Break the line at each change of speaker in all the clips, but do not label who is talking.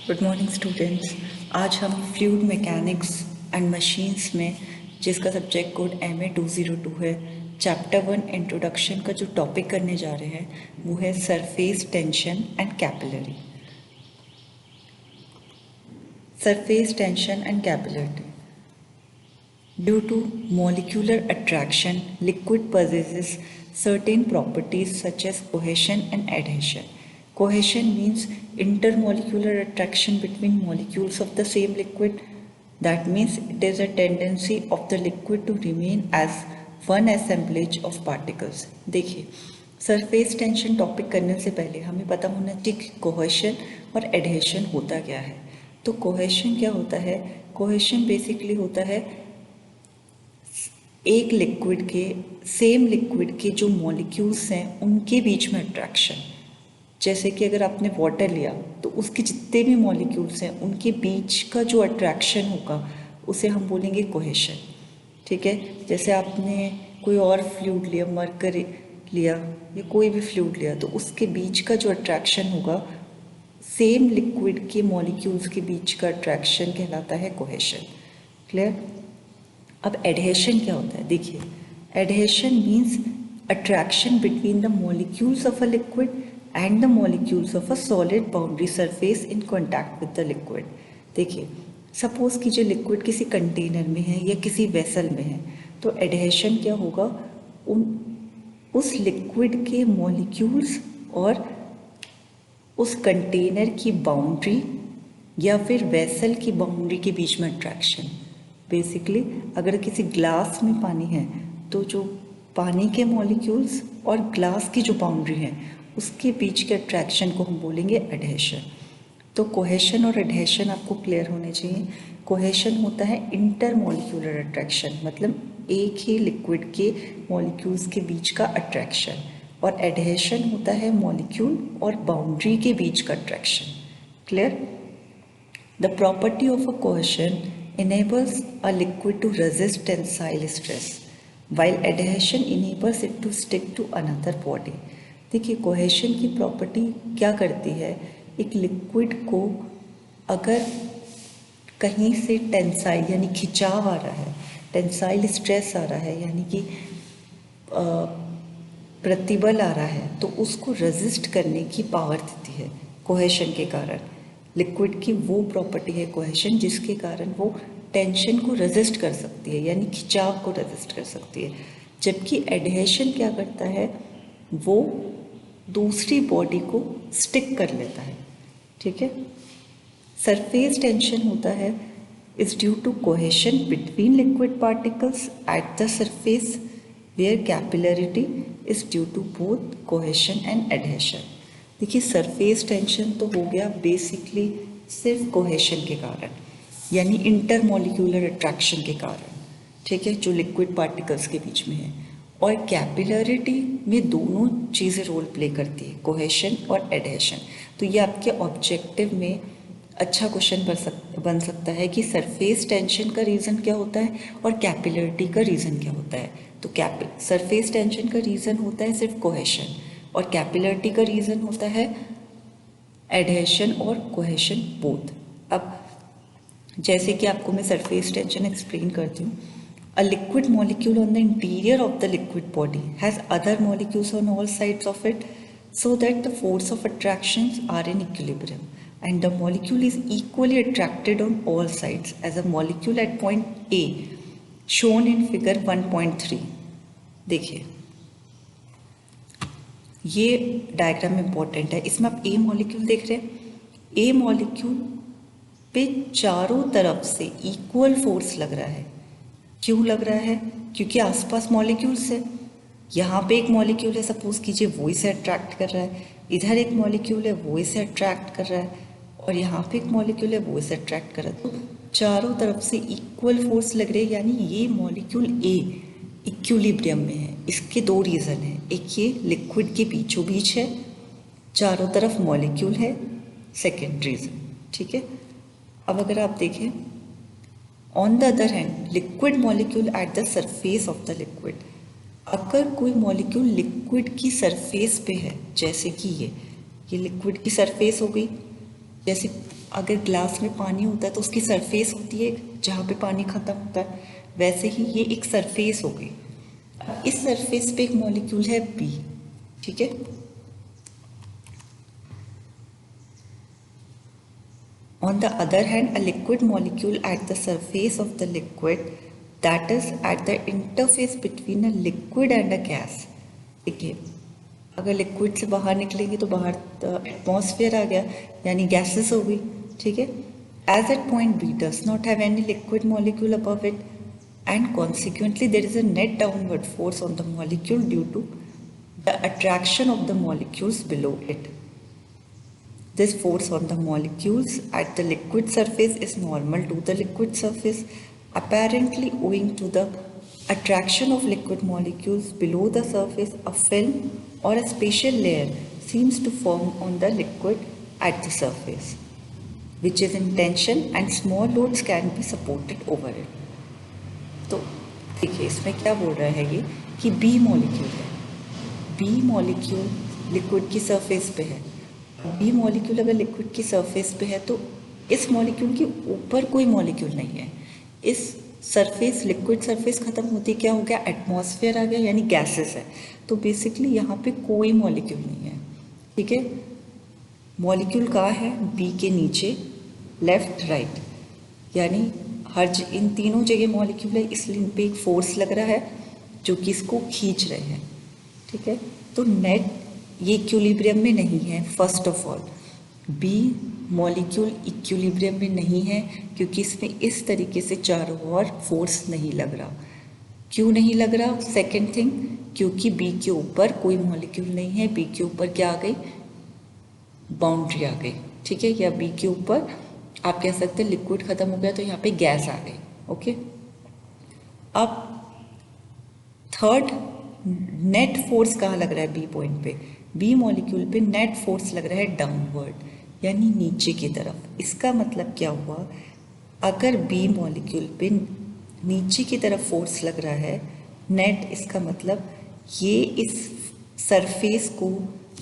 Good morning students. आज हम fluid mechanics and machines में, जिसका सब्जेक्ट कोड MA 202 है, चैप्टर 1 इंट्रोडक्शन का जो टॉपिक करने जा रहे हैं वो है surface tension and capillary. Surface tension and capillary. Due to molecular attraction, liquid possesses certain properties such as cohesion and adhesion. Cohesion means intermolecular attraction between molecules of the same liquid. That means it is a tendency of the liquid to remain as one assemblage of particles. देखिए, surface tension topic करने से पहले हमें पता होना चाहिए कि cohesion और एडहेशन होता क्या है। तो कोहेशन क्या होता है? कोहेशन बेसिकली होता है एक लिक्विड के, सेम लिक्विड के जो मॉलिक्यूल्स हैं उनके बीच में अट्रैक्शन। जैसे कि अगर आपने वाटर लिया तो उसके जितने भी मॉलिक्यूल्स हैं उनके बीच का जो अट्रैक्शन होगा उसे हम बोलेंगे कोहेशन। ठीक है, जैसे आपने कोई और फ्लूइड लिया, मरकरी लिया या कोई भी फ्लूइड लिया, तो उसके बीच का जो अट्रैक्शन होगा, सेम लिक्विड के मॉलिक्यूल्स के बीच का अट्रैक्शन कहलाता है कोहेशन। क्लियर? अब एडहेशन क्या होता है? देखिए, adhesion means attraction between the molecules of a liquid and the molecules of a solid boundary surface in contact with the liquid. देखिए, सपोज कीजिए लिक्विड किसी कंटेनर में है या किसी वेसल में है, तो एडहेशन क्या होगा? उस लिक्विड के मॉलिक्यूल्स और उस कंटेनर की बाउंड्री या फिर वेसल की बाउंड्री के बीच में अट्रैक्शन। बेसिकली अगर किसी ग्लास में पानी है तो जो पानी के मॉलिक्यूल्स और ग्लास की जो बाउंड्री है उसके बीच के अट्रैक्शन को हम बोलेंगे एडहेशन। तो कोहेशन और एडहेशन आपको क्लियर होने चाहिए। कोहेशन होता है इंटर मॉलिक्यूलर अट्रैक्शन, मतलब एक ही लिक्विड के मॉलिक्यूल्स के बीच का अट्रैक्शन, और एडहेशन होता है मॉलिक्यूल और बाउंड्री के बीच का attraction. Clear? The property of a cohesion enables a liquid to resist tensile stress, while adhesion enables it to stick to another body. देखिए, कोहेशन की प्रॉपर्टी क्या करती है? एक लिक्विड को अगर कहीं से टेंसाइल यानी खिंचाव आ रहा है, टेंसाइल स्ट्रेस आ रहा है, यानी कि प्रतिबल आ रहा है, तो उसको रेजिस्ट करने की पावर देती है कोहेशन के कारण। लिक्विड की वो प्रॉपर्टी है कोहेशन जिसके कारण वो टेंशन को रेजिस्ट कर सकती है, यानी खिंचाव को रेजिस्ट कर सकती है। जबकि एडहेशन क्या करता है? वो दूसरी बॉडी को स्टिक कर लेता है। ठीक है? सरफेस टेंशन होता है is due to cohesion between liquid particles at the surface, where capillarity is due to both cohesion and adhesion. देखिए, सरफेस टेंशन तो हो गया बेसिकली सिर्फ कोहेशन के कारण, यानी इंटरमॉलिक्यूलर अट्रैक्शन के कारण। ठीक है, जो लिक्विड पार्टिकल्स के बीच में है। और कैपिलरिटी में दोनों चीज़ें रोल प्ले करती है, कोहेशन और एडहेशन। तो ये आपके ऑब्जेक्टिव में अच्छा क्वेश्चन बन सकता है कि सरफेस टेंशन का रीज़न क्या होता है और कैपिलरिटी का रीज़न क्या होता है। तो सरफेस टेंशन का रीज़न होता है सिर्फ कोहेशन, और कैपिलरिटी का रीज़न होता है एडहेशन और कोहेशन बोथ। अब जैसे कि आपको मैं सरफेस टेंशन एक्सप्लेन करती हूँ। A liquid molecule on the interior of the liquid body has other molecules on all sides of it, so that the force of attractions are in equilibrium and the molecule is equally attracted on all sides as a molecule at point A shown in figure 1.3। देखिए, ये diagram important है। इसमें आप ए molecule देख रहे हैं। ए molecule पे चारों तरफ से इक्वल फोर्स लग रहा है। क्यों लग रहा है? क्योंकि आसपास मॉलिक्यूल्स है। यहाँ पे एक मॉलिक्यूल है, सपोज कीजिए, वो इसे अट्रैक्ट कर रहा है। इधर एक मॉलिक्यूल है, वो इसे अट्रैक्ट कर रहा है, और यहाँ पे एक मॉलिक्यूल है, वो इसे अट्रैक्ट कर रहा है। तो चारों तरफ से इक्वल फोर्स लग रही है, यानी ये मॉलिक्यूल ए इक्विलिब्रियम में है। इसके दो रीज़न है। एक ये लिक्विड के बीचों बीच है, चारों तरफ मॉलिक्यूल है, सेकेंड रीज़न। ठीक है? अब अगर आप देखें, on the other hand liquid molecule eight the surface of the liquid, अगर कोई मॉलिक्यूल लिक्विड की सरफेस पे है, जैसे कि ये लिक्विड की सरफेस हो गई, जैसे अगर ग्लास में पानी होता है तो उसकी सरफेस होती है जहाँ पे पानी ख़त्म होता है, वैसे ही ये एक सरफेस हो गई। इस सरफेस पे एक मॉलिक्यूल है बी, ठीक है। On the other hand, a liquid molecule at the surface of the liquid, that is at the interface between a liquid and a gas. देखिए, अगर लिक्विड से बाहर निकलेंगे तो बाहर एटमॉस्फेयर आ गया, यानी गैसेस हो गई, ठीक है। As at point B does not have any liquid molecule above it, and consequently there is a net downward force on the molecule due to the attraction of the molecules below it. This force on the molecules at the liquid surface is normal to the liquid surface, apparently owing to the attraction of liquid molecules below the surface. A film or a special layer seems to form on the liquid at the surface, which is in tension and small loads can be supported over it. तो देखिए इसमें क्या बोल रहा है ये कि B molecule है, बी मॉलिक्यूल लिक्विड की सरफेस पे है। बी मॉलिक्यूल अगर लिक्विड की सरफेस पे है तो इस मॉलिक्यूल के ऊपर कोई मॉलिक्यूल नहीं है। इस सरफेस लिक्विड सरफेस ख़त्म होती क्या हो गया, एटमॉस्फेयर आ गया, यानी गैसेस है। तो बेसिकली यहाँ पे कोई मॉलिक्यूल नहीं है, ठीक है। मॉलिक्यूल कहाँ है, बी के नीचे, लेफ्ट राइट, यानी इन तीनों जगह मॉलिक्यूल है, इसलिए इन पे एक फोर्स लग रहा है जो कि इसको खींच रहे हैं, ठीक है। तो नेट ये इक्विलिब्रियम में नहीं है। First of all B molecule equilibrium में नहीं है क्योंकि इसमें इस तरीके से चारों ओर फोर्स नहीं लग रहा। क्यों नहीं लग रहा, सेकेंड थिंग, क्योंकि बी के ऊपर कोई मॉलिक्यूल नहीं है। बी के ऊपर क्या आ गई, बाउंड्री आ गई, ठीक है। या बी के ऊपर आप कह सकते हैं लिक्विड खत्म हो गया तो यहाँ पे गैस आ गई, ओके। अब थर्ड, नेट फोर्स कहाँ लग रहा है, बी पॉइंट पे, बी मॉलिक्यूल पे नेट फोर्स लग रहा है डाउनवर्ड, यानी नीचे की तरफ। इसका मतलब क्या हुआ, अगर बी मॉलिक्यूल पे नीचे की तरफ फोर्स लग रहा है नेट, इसका मतलब ये इस सरफेस को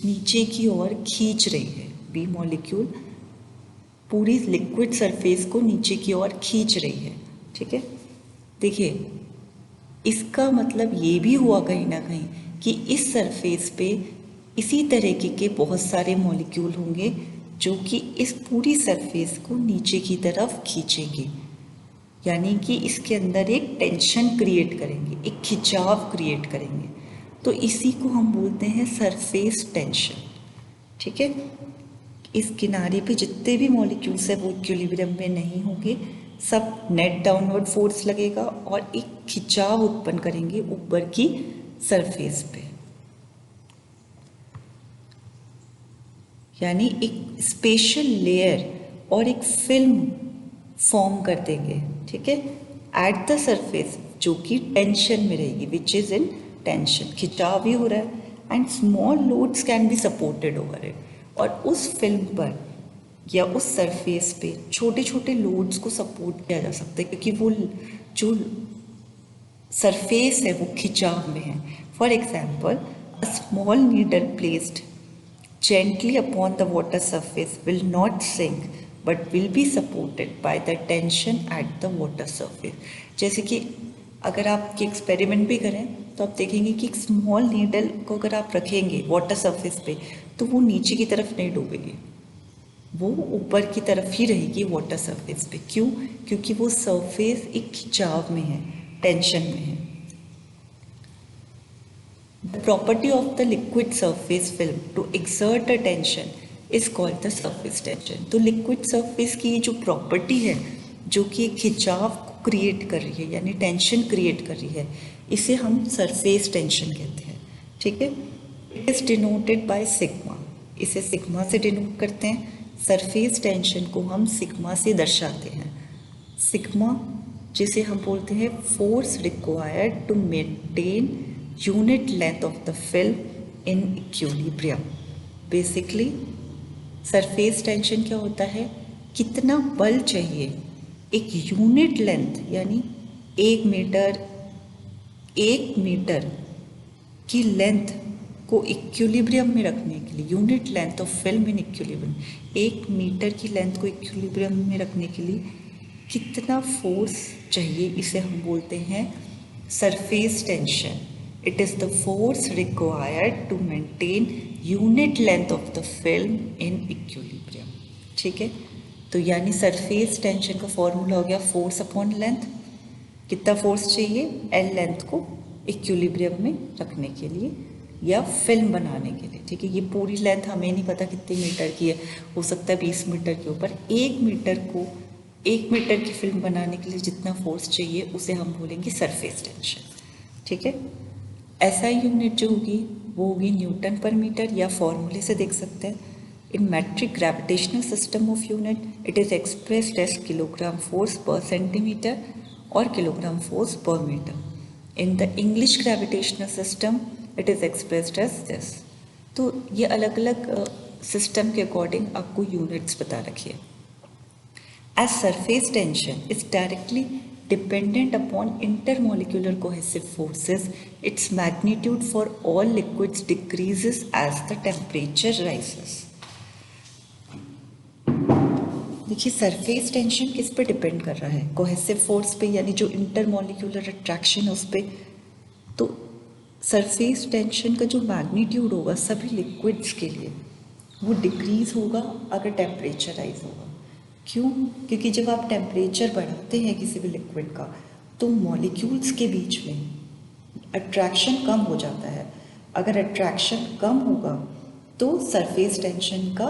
नीचे की ओर खींच रही है। बी मॉलिक्यूल पूरी लिक्विड सरफेस को नीचे की ओर खींच रही है, ठीक है। देखिए इसका मतलब ये भी हुआ कहीं ना कहीं कि इस सरफेस पे इसी तरीके के बहुत सारे मॉलिक्यूल होंगे जो कि इस पूरी सरफेस को नीचे की तरफ खींचेंगे, यानी कि इसके अंदर एक टेंशन क्रिएट करेंगे, एक खिंचाव क्रिएट करेंगे। तो इसी को हम बोलते हैं सरफेस टेंशन, ठीक है। इस किनारे पे जितने भी मॉलिक्यूल्स हैं वो इक्विलिब्रियम में नहीं होंगे, सब नेट डाउनवर्ड फोर्स लगेगा और एक खिंचाव उत्पन्न करेंगे ऊपर की सरफेस पे, यानी एक स्पेशल लेयर और एक फिल्म फॉर्म कर देंगे, ठीक है, एट द सरफेस, जो कि टेंशन में रहेगी, विच इज इन टेंशन, खिंचाव भी हो रहा है, and small loads can be supported over it, और उस फिल्म पर या उस सरफेस पे छोटे छोटे लोड्स को सपोर्ट किया जा सकता है क्योंकि वो जो सरफेस है वो खिंचाव में है। For example, a small needle placed gently upon the water surface will not sink but will be supported by the tension at the water surface। जैसे कि अगर आप ये एक्सपेरिमेंट भी करें तो आप देखेंगे कि एक स्मॉल नीडल को अगर आप रखेंगे वाटर सरफेस पे तो वो नीचे की तरफ नहीं डूबेगी, वो ऊपर की तरफ ही रहेगी वाटर सरफेस पे। क्यों, क्योंकि वो सरफेस एक खिंचाव में है, टेंशन में है। The property of the liquid surface film to exert a tension is called the surface tension। तो liquid surface की जो प्रॉपर्टी है जो कि एक खिंचाव को क्रिएट कर रही है, यानी टेंशन क्रिएट कर रही है, इसे हम सरफेस टेंशन कहते हैं, ठीक है। It is denoted by sigma, इसे सिग्मा से डिनोट करते हैं। सरफेस टेंशन को हम सिग्मा से दर्शाते हैं। सिग्मा जिसे हम बोलते हैं force required to maintain unit length of the film in equilibrium. Basically surface tension क्या होता है, कितना बल चाहिए एक यूनिट लेंथ, यानी 1 मीटर की लेंथ को इक्विलिब्रियम में रखने के लिए, unit length of film in equilibrium, 1 metre की लेंथ को इक्विलिब्रियम में रखने के लिए कितना फोर्स चाहिए, इसे हम बोलते हैं surface tension. It is the force required to maintain unit length of the film in equilibrium. ठीक है, तो यानी सरफेस टेंशन का फॉर्मूला हो गया फोर्स अपॉन लेंथ. कितना फोर्स चाहिए, एल लेंथ को इक्विलिब्रियम में रखने के लिए या फिल्म बनाने के लिए. ठीक है, ये पूरी लेंथ हमें नहीं पता कितने मीटर की है, हो सकता है 20 मीटर के ऊपर. 1 मीटर की फिल्म बनाने के लिए जितना फोर्स चाहिए उसे हम बोलेंगे सरफेस टेंशन. ठीक है, ऐसा यूनिट जो होगी वो होगी न्यूटन पर मीटर, या फॉर्मूले से देख सकते हैं. In metric gravitational system of unit it is expressed as kilogram force per centimetre और kilogram force per metre. In the English gravitational system it is expressed as this. तो ये अलग अलग सिस्टम के अकॉर्डिंग आपको यूनिट्स बता रखिए. As surface tension is directly dependent upon intermolecular cohesive forces, its magnitude for all liquids decreases as the temperature rises. देखिए surface tension किस पे डिपेंड कर रहा है, कोहेसिव फोर्स पे, यानी जो इंटरमोलिकुलर अट्रैक्शन है उस पे. तो सरफेस टेंशन का जो मैग्नीट्यूड होगा सभी लिक्विड्स के लिए वो डिक्रीज होगा अगर टेम्परेचर राइज होगा. क्यों? क्योंकि जब आप टेम्परेचर बढ़ाते हैं किसी भी लिक्विड का तो मॉलिक्यूल्स के बीच में अट्रैक्शन कम हो जाता है. अगर अट्रैक्शन कम होगा तो सरफेस टेंशन का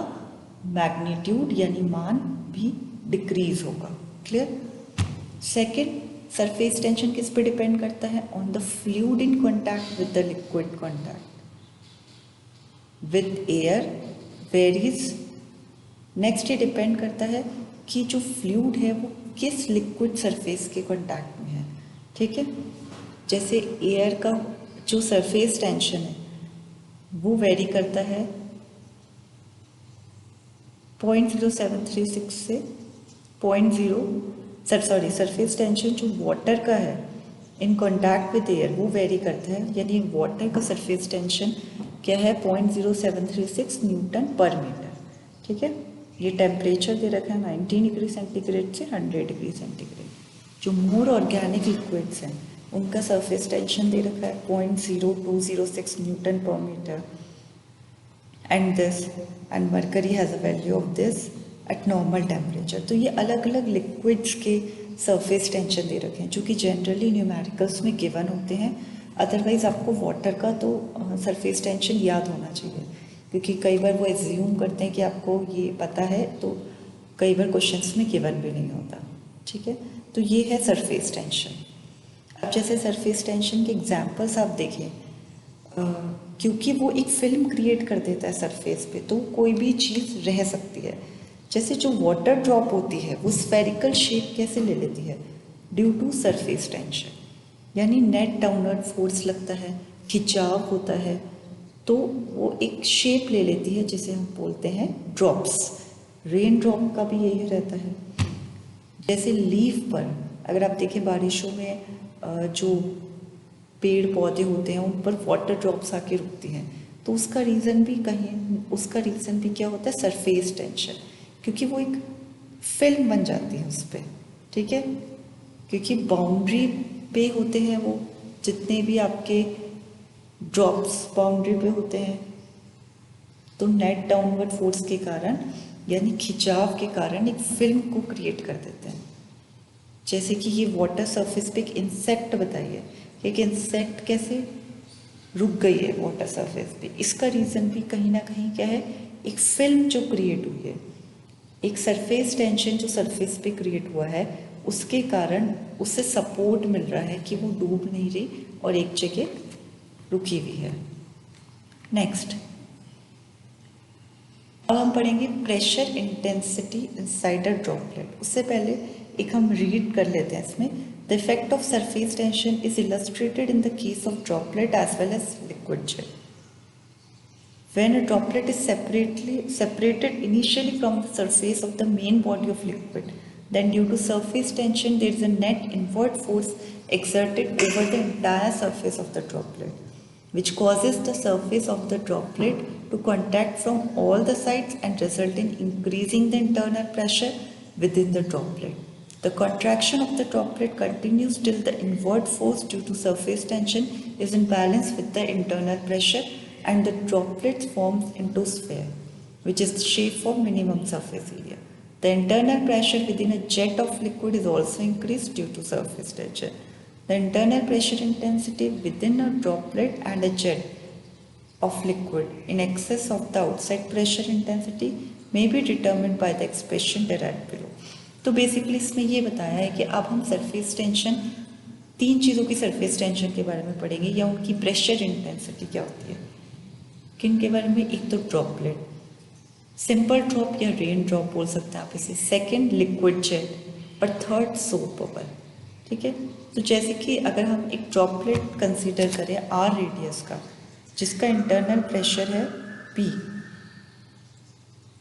मैग्नीट्यूड यानी मान भी डिक्रीज होगा. क्लियर? सेकेंड, सरफेस टेंशन किस पे डिपेंड करता है, on the fluid in contact with the liquid contact with air varies. Next ये डिपेंड करता है कि जो फ्लूइड है वो किस लिक्विड सरफेस के कांटेक्ट में है. ठीक है, जैसे एयर का जो सरफेस टेंशन है वो वेरी करता है 0.0736 से 0.0 सरफेस टेंशन जो वाटर का है इन कॉन्टैक्ट विद एयर वो वेरी करता है, यानी वाटर का सरफेस टेंशन क्या है 0.0736 न्यूटन पर मीटर. ठीक है, ये टेम्परेचर दे रखा है 19 डिग्री सेंटीग्रेड से 100 डिग्री सेंटीग्रेड. जो मोर ऑर्गेनिक लिक्विड्स हैं उनका सरफेस टेंशन दे रखा है 0.0206 न्यूटन पर metre. And mercury has a value of this at normal temperature. तो ये अलग अलग लिक्विड्स के सरफेस टेंशन दे रखे हैं जो कि जनरली न्यूमेरिकल्स में गिवन होते हैं. अदरवाइज आपको वाटर का तो सरफेस टेंशन याद होना चाहिए, क्योंकि कई बार वो एज्यूम करते हैं कि आपको ये पता है, तो कई बार क्वेश्चंस में गिवन भी नहीं होता. ठीक है, तो ये है सरफेस टेंशन. अब जैसे सरफेस टेंशन के एग्जांपल्स आप देखें, क्योंकि वो एक फिल्म क्रिएट कर देता है सरफेस पे, तो कोई भी चीज़ रह सकती है. जैसे जो वाटर ड्रॉप होती है वो स्फेरिकल शेप कैसे ले लेती है, ड्यू टू सरफेस टेंशन, यानी नेट डाउनवर्ड फोर्स लगता है, खिंचाव होता है, तो वो एक शेप ले लेती है जिसे हम बोलते हैं ड्रॉप्स. रेन ड्रॉप का भी यही रहता है. जैसे लीफ पर अगर आप देखें बारिशों में जो पेड़ पौधे होते हैं उन पर वाटर ड्रॉप्स आके रुकती हैं, तो उसका रीज़न भी क्या होता है, सरफेस टेंशन, क्योंकि वो एक फिल्म बन जाती है उस पर. ठीक है, क्योंकि बाउंड्री पे होते हैं वो जितने भी आपके ड्रॉप्स बाउंड्री पे होते हैं, तो नेट डाउनवर्ड फोर्स के कारण यानी खिंचाव के कारण एक फिल्म को क्रिएट कर देते हैं. जैसे कि ये वाटर सरफेस पे एक इंसेक्ट बताइए, एक इंसेक्ट कैसे रुक गई है वाटर सरफेस पे, इसका रीज़न भी कहीं ना कहीं क्या है, एक फिल्म जो क्रिएट हुई है, एक सरफेस टेंशन जो सरफेस पे क्रिएट हुआ है उसके कारण उसे सपोर्ट मिल रहा है कि वो डूब नहीं रही और एक जगह रुकी हुई है. नेक्स्ट अब हम पढ़ेंगे pressure intensity inside a droplet. उससे पहले एक हम रीड कर लेते हैं इसमें. The effect of surface tension is illustrated in the case of droplet as well as liquid jet. When a droplet is separated initially from the surface of the main body of liquid, then due to surface tension there is a net inward force exerted over the entire surface of the droplet. which causes the surface of the droplet to contact from all the sides and result in increasing the internal pressure within the droplet. The contraction of the droplet continues till the inward force due to surface tension is in balance with the internal pressure and the droplet forms into sphere, which is the shape for minimum surface area. The internal pressure within a jet of liquid is also increased due to surface tension. The internal pressure intensity within a droplet and a jet of liquid in excess of the outside pressure intensity may be determined by the expression derived below. तो basically इसमें ये बताया है कि अब हम surface tension, तीन चीज़ों की सरफेस टेंशन के बारे में पढ़ेंगे या उनकी प्रेशर इंटेंसिटी क्या होती है। किन के बारे में? एक तो ड्रॉपलेट, सिंपल ड्रॉप या रेन ड्रॉप बोल सकते हैं आप इसे, सेकेंड लिक्विड जेट और थर्ड सोप बबल। ठीक है, तो जैसे कि अगर हम एक ड्रॉपलेट कंसीडर करें आर रेडियस का, जिसका इंटरनल प्रेशर है P,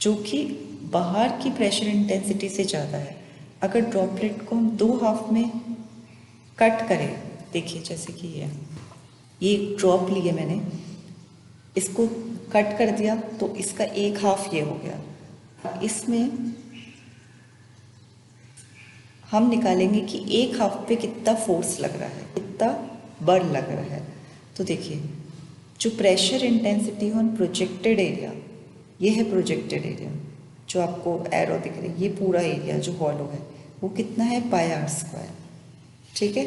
जो कि बाहर की प्रेशर इंटेंसिटी से ज़्यादा है। अगर ड्रॉपलेट को हम दो हाफ में कट करें, देखिए जैसे कि ये ड्रॉप लिए मैंने, इसको कट कर दिया तो इसका एक हाफ ये हो गया। इसमें हम निकालेंगे कि एक हाफ पे कितना फोर्स लग रहा है, कितना बल लग रहा है। तो देखिए जो pressure intensity on projected area, ये है प्रोजेक्टेड एरिया जो आपको एरो दिख रही है, ये पूरा एरिया जो हॉलो है वो कितना है πr²। ठीक है,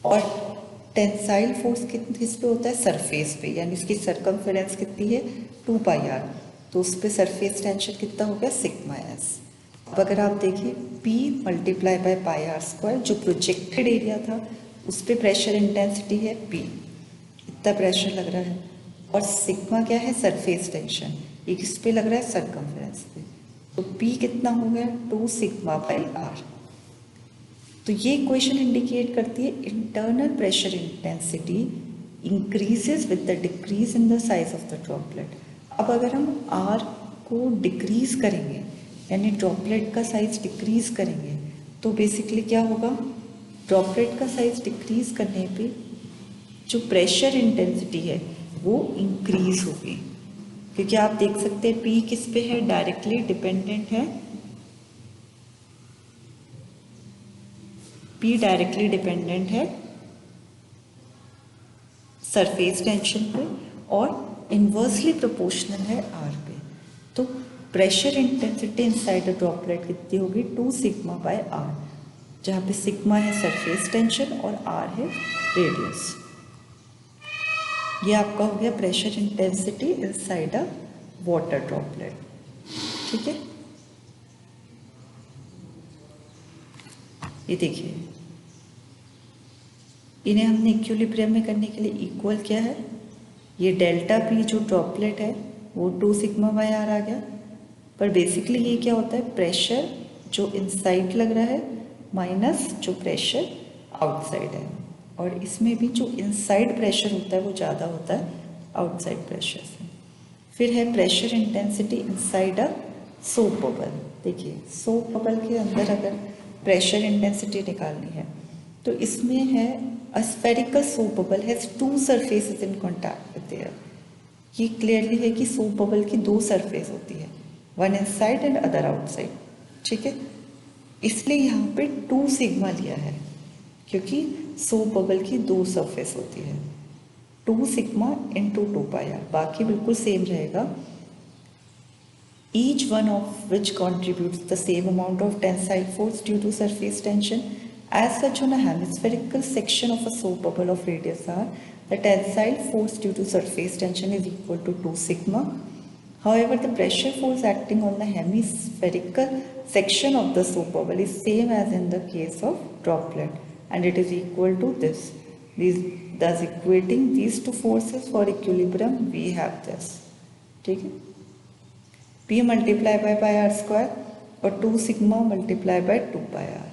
और टेंसाइल फोर्स किस पे होता है? सरफेस पे, यानी इसकी सरकमफेरेंस कितनी है? 2πr, तो उस पर सरफेस टेंशन कितना हो गया? σs। अब अगर आप देखिए P मल्टीप्लाई बाय πr², जो प्रोजेक्टेड एरिया था उस पर प्रेशर इंटेंसिटी है P, इतना प्रेशर लग रहा है, और सिग्मा क्या है? सरफेस टेंशन, ये किस पे लग रहा है? सरकमफेरेंस पे। तो P कितना हो गया? 2 सिग्मा बाई r। तो ये इक्वेशन इंडिकेट करती है internal pressure intensity increases with the decrease in the size of the droplet. अब अगर हम r को डिक्रीज करेंगे, यानी ड्रॉपलेट का साइज डिक्रीज करेंगे, तो बेसिकली क्या होगा? ड्रॉपलेट का साइज डिक्रीज करने पे जो प्रेशर इंटेंसिटी है वो इंक्रीज होगी, क्योंकि आप देख सकते हैं P किस पे है? डायरेक्टली डिपेंडेंट है, P डायरेक्टली डिपेंडेंट है सरफेस टेंशन पे और इन्वर्सली प्रोपोर्शनल है R पे। तो pressure intensity inside the droplet कितनी होगी? 2 सिग्मा बाय R, जहाँ पे सिग्मा है सरफेस टेंशन और R है रेडियस। ये आपका हो गया प्रेशर इंटेंसिटी इनसाइड अ वाटर ड्रॉपलेट। ठीक है, ये देखिए इन्हें हमने इक्विलिब्रियम में करने के लिए इक्वल किया है। ये डेल्टा P जो ड्रॉपलेट है वो 2 सिग्मा बाय R आ गया, पर बेसिकली ये क्या होता है? प्रेशर जो इनसाइड लग रहा है माइनस जो प्रेशर आउटसाइड है, और इसमें भी जो इनसाइड प्रेशर होता है वो ज़्यादा होता है आउटसाइड प्रेशर से। फिर है pressure intensity inside a soap bubble. देखिए सोप बबल के अंदर अगर प्रेशर इंटेंसिटी निकालनी है तो इसमें है a spherical soap bubble has 2 surfaces in contact with air. ये क्लियरली है कि सोप बबल की 2 सरफेस होती है, one inside and other outside. ठीक है, इसलिए यहाँ पे 2 सिग्मा लिया है, क्योंकि सोप बबल की 2 सरफेस होती है। 2 सिग्मा इंटू 2πr, बाकी बिल्कुल सेम रहेगा। Each one of which contributes the same amount of tensile force due to surface tension. As such, on a hemispherical section of a soap bubble of radius r, the tensile force due to surface tension is equal to 2 sigma. However, the pressure force acting on the hemispherical section of the soap bubble is same as in the case of droplet, and it is equal to this. Thus equating these two forces for equilibrium, we have this. ठीक है, P multiply by πr² और 2 sigma multiply bye 2πr।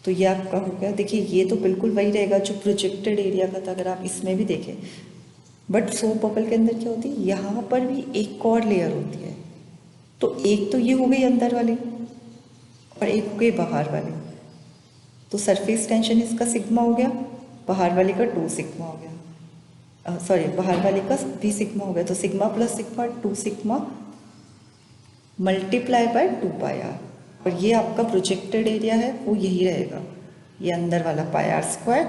तो ये आपका हो गया। देखिए ये तो बिल्कुल वही रहेगा जो प्रोजेक्टेड एरिया का था, अगर आप इसमें भी देखें, बट सोप बबल के अंदर क्या होती है? यहाँ पर भी एक और लेयर होती है। तो एक तो ये हो गई अंदर वाली और एक हो गई बाहर वाली। तो सरफेस टेंशन इसका सिग्मा हो गया, बाहर वाले का 2 सिग्मा हो गया। सॉरी बाहर वाले का भी सिग्मा हो गया, तो sigma plus sigma 2 sigma multiply by 2 pi r, और ये आपका प्रोजेक्टेड एरिया है वो यही रहेगा, ये अंदर वाला pi r square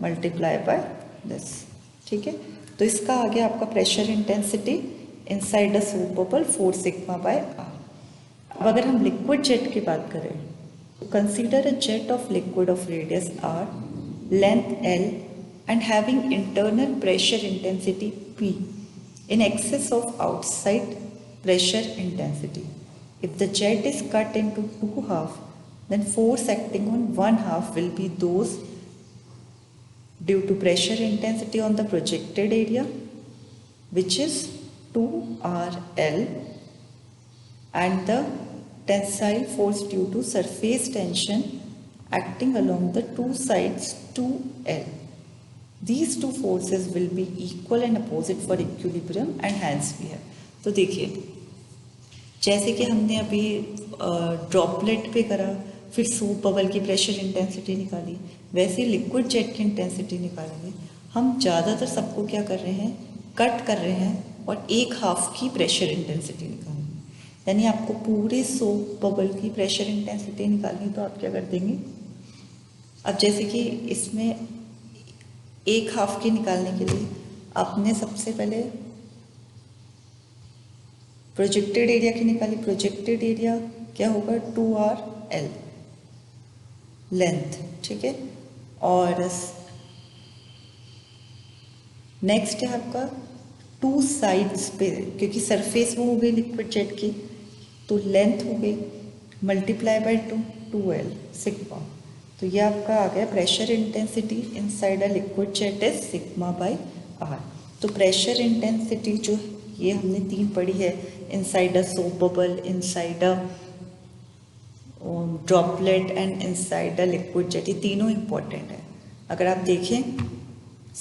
multiply by this. ठीक है, तो इसका आ गया आपका pressure intensity inside the soap bubble 4 sigma by r. अब अगर हम लिक्विड जेट की बात करें, तो consider a jet of liquid of radius r, length l and having internal pressure intensity P in excess of outside pressure intensity. If the jet is cut into two halves, then force acting on one half will be those due to pressure intensity on the projected area, which is 2RL, and the tensile force due to surface tension acting along the two sides 2L. These two forces will be equal and opposite for equilibrium and hence we have. तो देखिए, जैसे कि हमने अभी droplet पे करा, फिर soap bubble की प्रेशर इंटेंसिटी निकाली, वैसे लिक्विड जेट की इंटेंसिटी निकालेंगे। हम ज़्यादातर सबको क्या कर रहे हैं, कट कर रहे हैं और एक हाफ की प्रेशर इंटेंसिटी निकालेंगे। यानी आपको पूरे सोप बबल की प्रेशर इंटेंसिटी निकालनी, तो आप क्या कर देंगे, अब जैसे कि इसमें एक हाफ की निकालने के लिए आपने सबसे पहले प्रोजेक्टेड एरिया की निकाली। प्रोजेक्टेड एरिया क्या होगा, 2RL लेंथ। ठीक है, और नेक्स्ट है आपका टू साइड्स पे, क्योंकि सरफेस वो हो गई लिक्विड जेट की, तो लेंथ हो गई मल्टीप्लाई बाय 2L सिग्मा। तो ये आपका आ गया pressure intensity inside a liquid jet is sigma by r. तो प्रेशर इंटेंसिटी जो ये हमने 3 पढ़ी है, inside a soap bubble, inside a droplet and inside a liquid jet, ये तीनों इंपॉर्टेंट है। अगर आप देखें,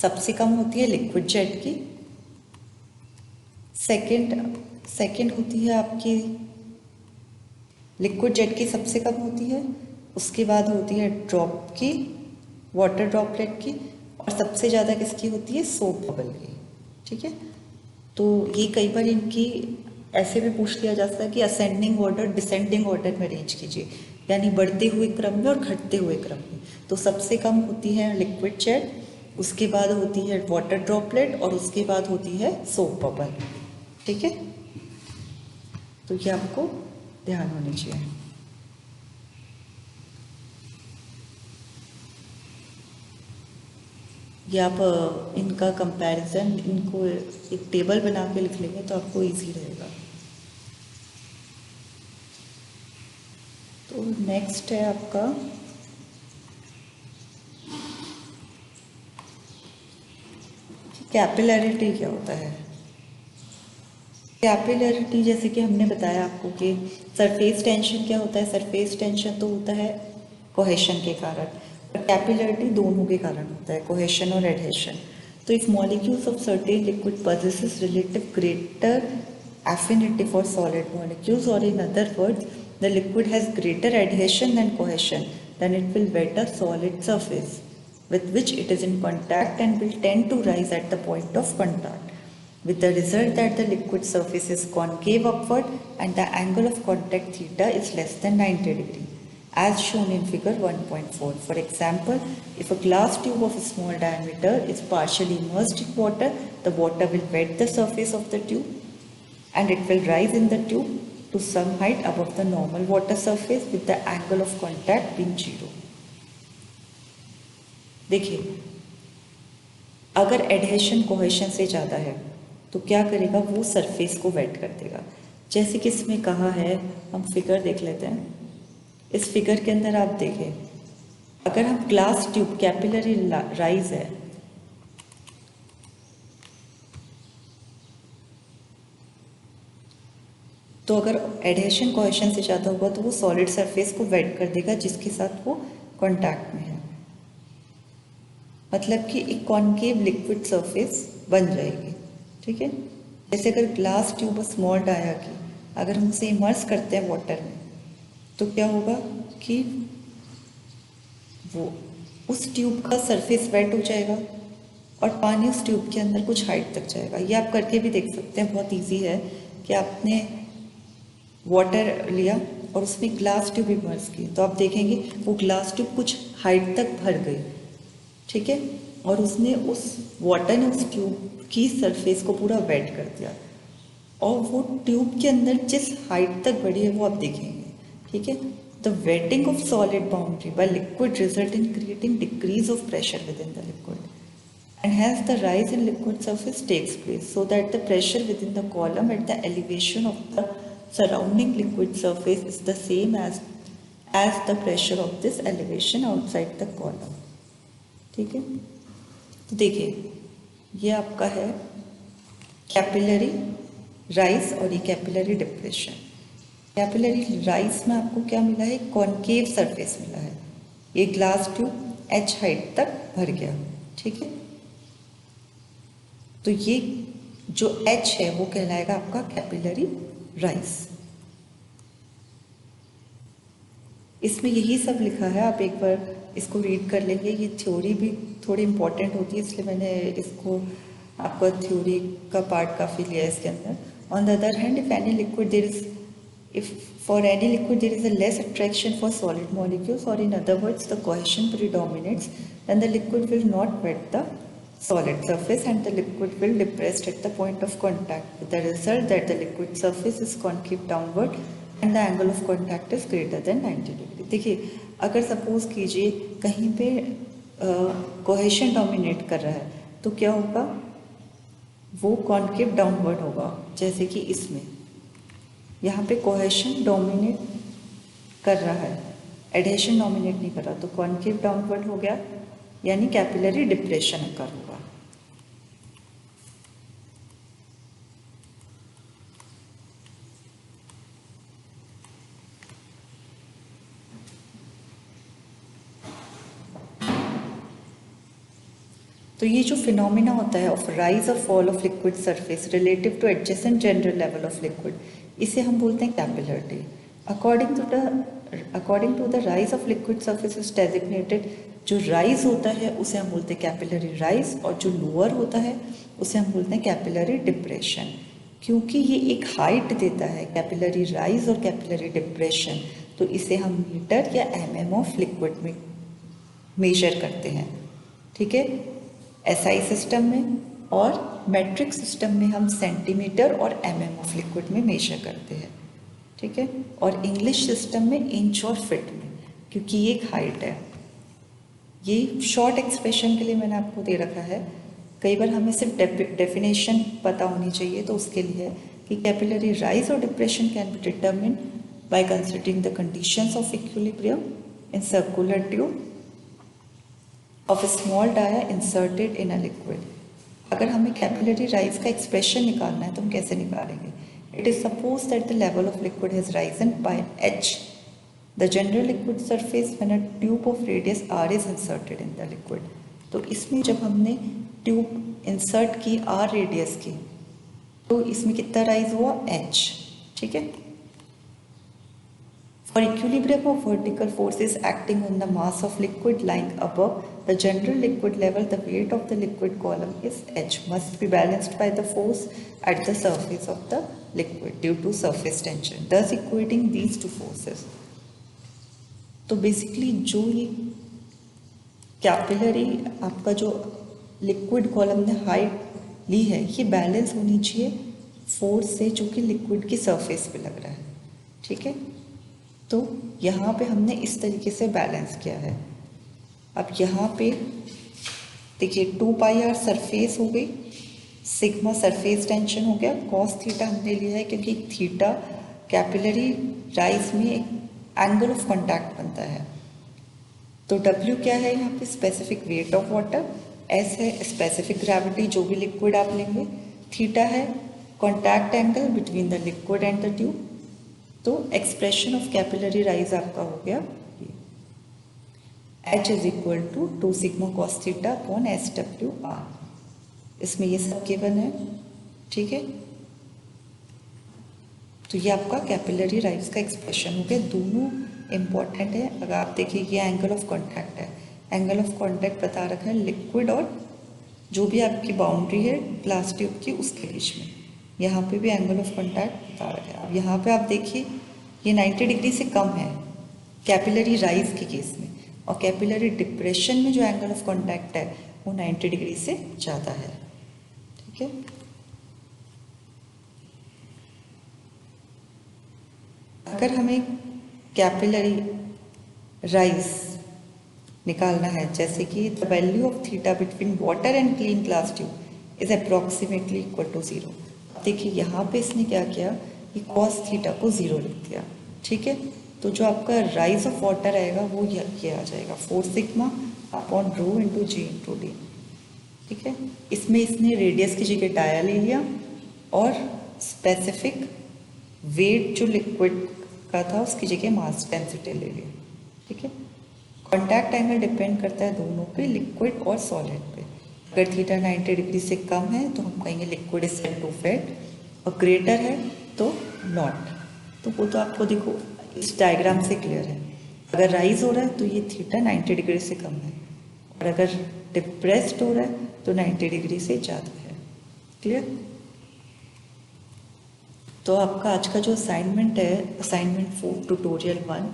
सबसे कम होती है लिक्विड जेट की, सेकंड होती है आपकी लिक्विड जेट की सबसे कम होती है, उसके बाद होती है ड्रॉप की, वाटर ड्रॉपलेट की, और सबसे ज़्यादा किसकी होती है, सोप बबल की। ठीक है, तो ये कई बार इनकी ऐसे भी पूछ लिया जाता है कि असेंडिंग ऑर्डर डिसेंडिंग ऑर्डर में अरेंज कीजिए, यानी बढ़ते हुए क्रम में और घटते हुए क्रम में। तो सबसे कम होती है लिक्विड जेट, उसके बाद होती है वाटर ड्रॉपलेट, और उसके बाद होती है सोप बबल। ठीक है, तो ये आपको ध्यान होनी चाहिए। ये आप इनका कंपैरिजन, इनको एक टेबल बना के लिख लेंगे तो आपको इजी रहेगा। तो नेक्स्ट है आपका कैपिलरिटी क्या होता है। कैपिलरिटी जैसे कि हमने बताया आपको कि सरफेस टेंशन क्या होता है, सरफेस टेंशन तो होता है कोहेशन के कारण, कैपिलरिटी दोनों के कारण होता है, कोहेशन और एडहेशन। तो if molecules of certain liquid possesses relative greater affinity for solid molecules, or in other words the liquid has greater adhesion than cohesion, then it will wet a solid surface with which it is in contact and will tend to rise at the point of contact, with the result that the liquid surface is concave upward and the angle of contact theta is less than 90 degree, as shown in figure 1.4. For example, if a glass tube of a small diameter is partially immersed in water, the water will wet the surface of the tube and it will rise in the tube to some height above the normal water surface with the angle of contact being 0. देखिए, अगर adhesion cohesion से ज़्यादा है तो क्या करेगा, वो surface को वेट कर देगा। जैसे कि इसमें कहा है, हम फिगर देख लेते हैं। इस फिगर के अंदर आप देखें, अगर हम ग्लास ट्यूब कैपिलरी राइज है, तो अगर एडहेशन कोहेशन से ज़्यादा होगा तो वो सॉलिड सरफेस को वेट कर देगा जिसके साथ वो कॉन्टैक्ट में है, मतलब कि एक कॉन्केव लिक्विड सरफेस बन जाएगी। ठीक है, जैसे अगर ग्लास ट्यूब स्मॉल डाया की अगर हम उसे इमर्स करते हैं वाटर में, तो क्या होगा कि वो उस ट्यूब का सरफेस वेट हो जाएगा और पानी उस ट्यूब के अंदर कुछ हाइट तक जाएगा। ये आप करके भी देख सकते हैं, बहुत इजी है कि आपने वाटर लिया और उसमें ग्लास ट्यूब इमर्स की, तो आप देखेंगे वो ग्लास ट्यूब कुछ हाइट तक भर गई, ठीक है, और उसने उस वाटर ने उस ट्यूब की सरफेस को पूरा वेट कर दिया, और वो ट्यूब के अंदर जिस हाइट तक बढ़ी है वो आप देखेंगे, ठीक है। The waiting of solid boundary by liquid result in creating decrease of pressure with in the liquid and hence the rise in liquid surface takes place, so that the pressure within the column at the elevation of the surrounding liquid surface is the same as the pressure of this elevation outside the column, ठीक है। तो देखिए ये आपका है capillary rise और ये capillary depression. Capillary rise में आपको क्या मिला है, कॉन्केव सरफेस मिला है, ये ग्लास ट्यूब एच हाइट तक भर गया, ठीक है। तो ये जो H है वो कहलाएगा आपका कैपिलरी राइज। इसमें यही सब लिखा है, आप एक बार इसको रीड कर लेंगे। ये थ्योरी भी थोड़ी इंपॉर्टेंट होती है, इसलिए मैंने इसको आपका थ्योरी का पार्ट काफ़ी लिया है इसके अंदर। On the other hand, if any liquid there is if for any liquid there is a less attraction for solid molecules, or in other words the cohesion predominates, then the liquid will not wet the solid surface and the liquid will depressed at the point of contact, with the result that the liquid surface is concave downward and the angle of contact is greater than 90 degree। देखिए अगर suppose कीजिए कहीं पे cohesion dominate कर रहा है तो क्या होगा, वो कॉन्केव डाउनवर्ड होगा, जैसे कि इसमें यहाँ पे कोहेशन डोमिनेट कर रहा है, एडहेशन डोमिनेट नहीं कर रहा, तो कॉन्केव डाउनवर्ड हो गया, यानी कैपिलरी डिप्रेशन अकर होगा। तो ये जो फिनोमिना होता है ऑफ राइज और fall of liquid surface relative to adjacent general level of liquid, इसे हम बोलते हैं capillarity. According to the rise of liquid surface is designated, जो राइज होता है उसे हम बोलते हैं कैपिलरी राइज, और जो लोअर होता है उसे हम बोलते हैं कैपिलरी डिप्रेशन। क्योंकि ये एक हाइट देता है कैपिलरी राइज और कैपिलरी डिप्रेशन, तो इसे हम मीटर या mm ऑफ लिक्विड में मेजर करते हैं, ठीक है, SI सिस्टम में, और मैट्रिक सिस्टम में हम सेंटीमीटर और mm ऑफ लिक्विड में मेजर करते हैं, ठीक है, और इंग्लिश सिस्टम में इंच और फिट में, क्योंकि ये एक हाइट है। ये शॉर्ट एक्सप्रेशन के लिए मैंने आपको दे रखा है, कई बार हमें सिर्फ डेफिनेशन पता होनी चाहिए, तो उसके लिए है कि कैपिलरी राइज और depression can be determined by considering the conditions of equilibrium in circular tube of a small dia inserted in a liquid। अगर हमें कैपिलरी राइज का एक्सप्रेशन निकालना है तो हम कैसे निकालेंगे? It is suppose that the level of liquid has risen bye h, the general liquid surface when a tube of radius r is inserted in the liquid. तो इसमें जब हमने ट्यूब इंसर्ट की r रेडियस की, तो इसमें कितना rise हुआ, h, ठीक है। For equilibrium of vertical forces acting on the mass of liquid lying above the general liquid level, the weight of the liquid column is h must be balanced by the force at the surface of the liquid due to surface tension, thus equating these two forces। तो basically जो ये capillary आपका जो liquid column ने height ली है, ये balance होनी चाहिए फोर्स से जो कि लिक्विड की सरफेस पे लग रहा है, ठीक है। तो यहाँ पे हमने इस तरीके से बैलेंस किया है। अब यहाँ पे देखिए 2πr सरफेस हो गई, सिग्मा सरफेस टेंशन हो गया, कॉस थीटा हमने लिया है क्योंकि थीटा कैपिलरी राइज में एक एंगल ऑफ कांटेक्ट बनता है। तो W क्या है यहाँ पे, specific weight of water, S है स्पेसिफिक ग्रेविटी जो भी लिक्विड आप लेंगे, थीटा है contact angle between the liquid and the tube. तो एक्सप्रेशन ऑफ कैपिलरी राइज आपका हो गया H is equal to 2 sigma cos theta upon SWR। इसमें ये सब गिवन है, ठीक है। तो ये आपका कैपिलरी राइज का एक्सप्रेशन हो गया, दोनों इम्पॉर्टेंट है। अगर आप देखिए ये एंगल ऑफ कॉन्टैक्ट है, एंगल ऑफ कॉन्टैक्ट बता रखा है लिक्विड और जो भी आपकी बाउंड्री है ग्लास ट्यूब की उसके बीच में। यहाँ पे भी एंगल ऑफ कांटेक्ट बता रहा है। अब यहाँ पे आप देखिए ये 90 डिग्री से कम है कैपिलरी राइज के केस में, और कैपिलरी डिप्रेशन में जो एंगल ऑफ कांटेक्ट है वो 90 डिग्री से ज़्यादा है। ठीक है, अगर हमें कैपिलरी राइज निकालना है, जैसे कि the value of theta between water and clean glass tube is approximately equal to 0। देखिए यहाँ पे इसने क्या किया, ये कॉस थीटा को 0 लिख दिया। ठीक है, तो जो आपका राइज ऑफ वाटर आएगा वो ये आ जाएगा 4 सिग्मा अपॉन रो इंटू जी इंटू डी। ठीक है, इसमें इसने रेडियस की जगह डाया ले लिया और स्पेसिफिक वेट जो लिक्विड का था उसकी जगह मास डेंसिटी ले ली। ठीक है, कॉन्टैक्ट एंगल डिपेंड करता है दोनों पे, लिक्विड और सॉलिड पे। अगर थीटा 90 डिग्री से कम है तो हम कहेंगे liquid is set to fate, और ग्रेटर है तो नॉट। तो वो तो आपको देखो इस डायग्राम से क्लियर है। अगर राइज हो रहा है तो ये थीटा 90 डिग्री से कम है, और अगर डिप्रेस्ड हो रहा है तो 90 डिग्री से ज़्यादा है। क्लियर? तो आपका आज का जो असाइनमेंट है, असाइनमेंट 4 ट्यूटोरियल 1,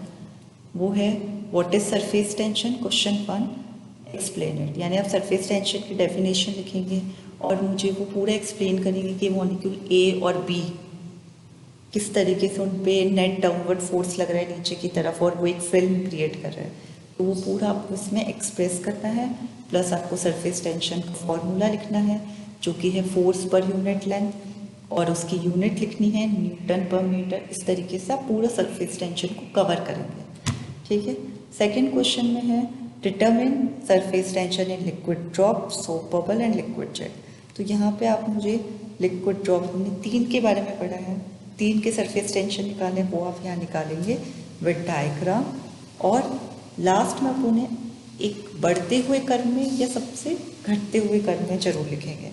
वो है what is surface tension, question 1 explain it. यानी आप सरफेस टेंशन की डेफिनेशन लिखेंगे और मुझे वो पूरा एक्सप्लेन करेंगे कि मॉलिक्यूल ए और बी किस तरीके से उन पे नेट डाउनवर्ड फोर्स लग रहा है नीचे की तरफ और वो एक फिल्म क्रिएट कर रहा है। तो वो पूरा आपको इसमें एक्सप्रेस करना है, प्लस आपको सरफेस टेंशन का फॉर्मूला लिखना है जो कि है फोर्स पर यूनिट लेंथ, और उसकी यूनिट लिखनी है न्यूटन पर मीटर। इस तरीके से आप पूरा सरफेस टेंशन को कवर करेंगे। ठीक है, सेकेंड क्वेश्चन में है determine surface tension in liquid drop, soap bubble and liquid jet. तो यहाँ पे आप मुझे लिक्विड ड्रॉप, हमने 3 के बारे में पढ़ा है, 3 के सरफेस टेंशन निकालें वो आप यहाँ निकालेंगे विद डायग्राम, और लास्ट में आप उन्हें एक बढ़ते हुए कर्व में या सबसे घटते हुए कर्व में जरूर लिखेंगे,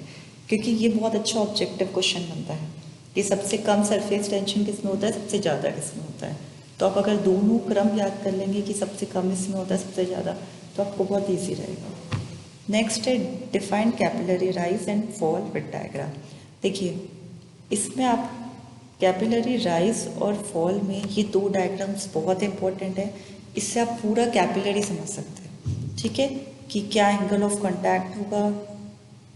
क्योंकि ये बहुत अच्छा ऑब्जेक्टिव क्वेश्चन बनता है कि सबसे कम सरफेस टेंशन किसमें होता है, सबसे ज़्यादा किसमें होता है। तो आप अगर दोनों क्रम याद कर लेंगे कि सबसे कम इसमें होता है सबसे ज़्यादा, तो आपको बहुत ईजी रहेगा। नेक्स्ट है define capillary rise and fall with diagram. देखिए इसमें आप कैपिलरी राइज और फॉल में ये 2 डायग्राम्स बहुत इंपॉर्टेंट है, इससे आप पूरा कैपिलरी समझ सकते हैं। ठीक है, कि क्या एंगल ऑफ कॉन्टैक्ट होगा,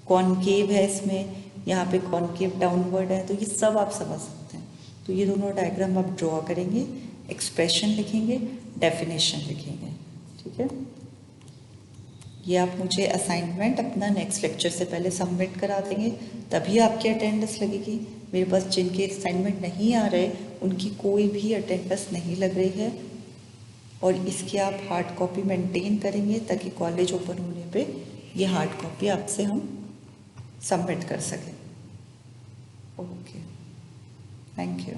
कॉनकेव है इसमें, यहाँ पे कॉनकेव डाउनवर्ड है, तो ये सब आप समझ सकते हैं। तो ये दोनों डायग्राम आप ड्रॉ करेंगे, एक्सप्रेशन लिखेंगे, डेफिनेशन लिखेंगे। ठीक है, ये आप मुझे असाइनमेंट अपना नेक्स्ट लेक्चर से पहले सबमिट करा देंगे, तभी आपकी अटेंडेंस लगेगी। मेरे पास जिनके असाइनमेंट नहीं आ रहे उनकी कोई भी अटेंडेंस नहीं लग रही है, और इसकी आप हार्ड कॉपी मेंटेन करेंगे ताकि कॉलेज ओपन होने पे ये हार्ड कॉपी आपसे हम सबमिट कर सकें। Okay, thank you.